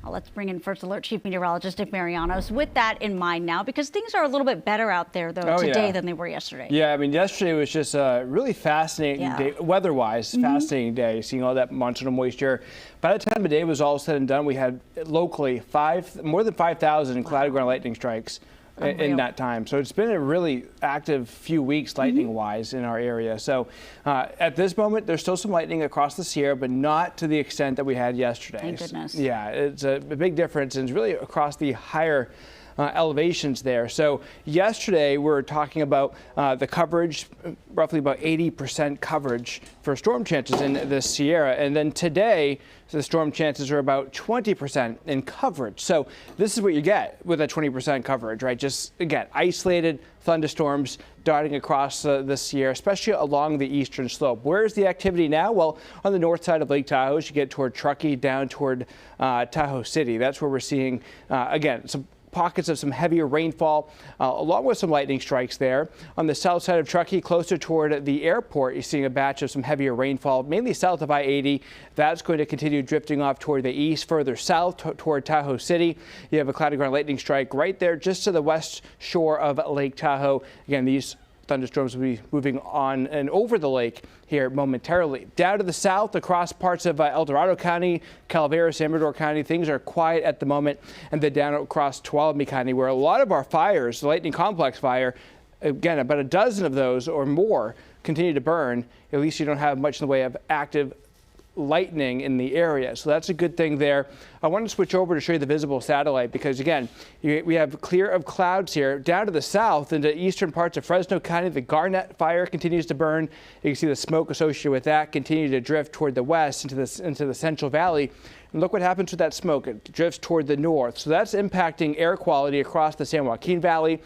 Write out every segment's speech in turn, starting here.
Let's bring in First Alert Chief Meteorologist Nick Marianos with that in mind now, because things are a little bit better out there, though, today than they were yesterday. Yeah, I mean, yesterday was just a really fascinating day, weather-wise, fascinating day, seeing all that monsoonal moisture. By the time the day was all said and done, we had locally more than 5,000 cloud ground lightning strikes in that time. So it's been a really active few weeks lightning-wise in our area. So at this moment, there's still some lightning across the Sierra, but not to the extent that we had yesterday. Thank goodness. Yeah, it's a big difference, and it's really across the higher elevations there. So yesterday we were talking about the coverage, roughly about 80% coverage for storm chances in the Sierra, and then today the storm chances are about 20% in coverage. So this is what you get with that 20% coverage, right? Just again, isolated thunderstorms darting across the Sierra, especially along the eastern slope. Where's the activity now? Well, on the north side of Lake Tahoe, as you get toward Truckee, down toward Tahoe City. That's where we're seeing again some pockets of some heavier rainfall, along with some lightning strikes there. On the south side of Truckee, closer toward the airport, you're seeing a batch of some heavier rainfall, mainly south of I-80. That's going to continue drifting off toward the east, further south toward Tahoe City. You have a cloudy ground lightning strike right there just to the west shore of Lake Tahoe. Again, these thunderstorms will be moving on and over the lake here momentarily. Down to the south, across parts of El Dorado County, Calaveras, Amador County, things are quiet at the moment. And then down across Tuolumne County, where a lot of our fires, the lightning complex fire, again, about a dozen of those or more continue to burn. At least you don't have much in the way of active lightning in the area, so that's a good thing there. I want to switch over to show you the visible satellite because, again, we have clear of clouds here. Down to the south into eastern parts of Fresno County, the Garnet fire continues to burn. You can see the smoke associated with that continue to drift toward the west into the Central Valley. And look what happens with that smoke. It drifts toward the north. So that's impacting air quality across the San Joaquin Valley,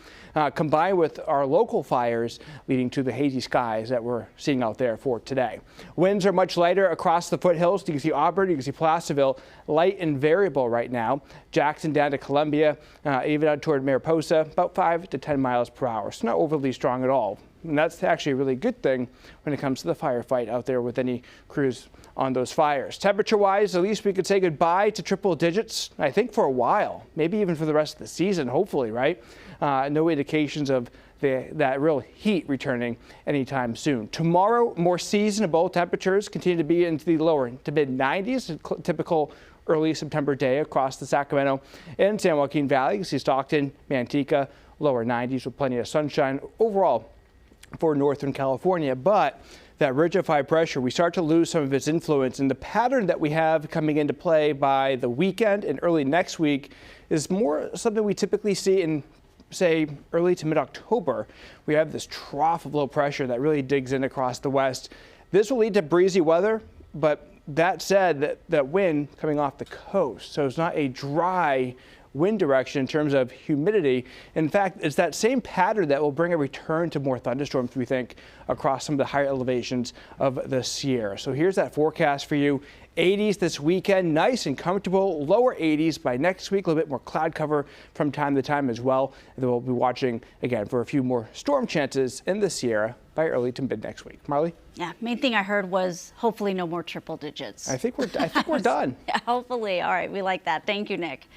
combined with our local fires leading to the hazy skies that we're seeing out there for today. Winds are much lighter across the foothills. You can see Auburn, you can see Placerville, light and variable right now. Jackson down to Columbia, even out toward Mariposa, about 5 to 10 miles per hour. So not overly strong at all. And that's actually a really good thing when it comes to the firefight out there with any crews on those fires. Temperature-wise, at least we could say goodbye to triple digits, I think, for a while, maybe even for the rest of the season, hopefully, right? No indications of that real heat returning anytime soon. Tomorrow, more seasonable temperatures continue to be into the lower to mid-90s, typical early September day across the Sacramento and San Joaquin Valley. You see Stockton, Manteca, lower 90s with plenty of sunshine overall for Northern California. But that ridge of high pressure, we start to lose some of its influence, and the pattern that we have coming into play by the weekend and early next week is more something we typically see in, say, early to mid-October. We have this trough of low pressure that really digs in across the west. This will lead to breezy weather, but that said, that wind coming off the coast, so it's not a dry wind direction in terms of humidity. In fact, it's that same pattern that will bring a return to more thunderstorms, we think, across some of the higher elevations of the Sierra. So here's that forecast for you. 80s this weekend, nice and comfortable. Lower 80s by next week, a little bit more cloud cover from time to time as well. And then we'll be watching again for a few more storm chances in the Sierra by early to mid next week. Marley? Yeah, main thing I heard was hopefully no more triple digits. I think we're done. Yeah, hopefully. All right, we like that. Thank you, Nick.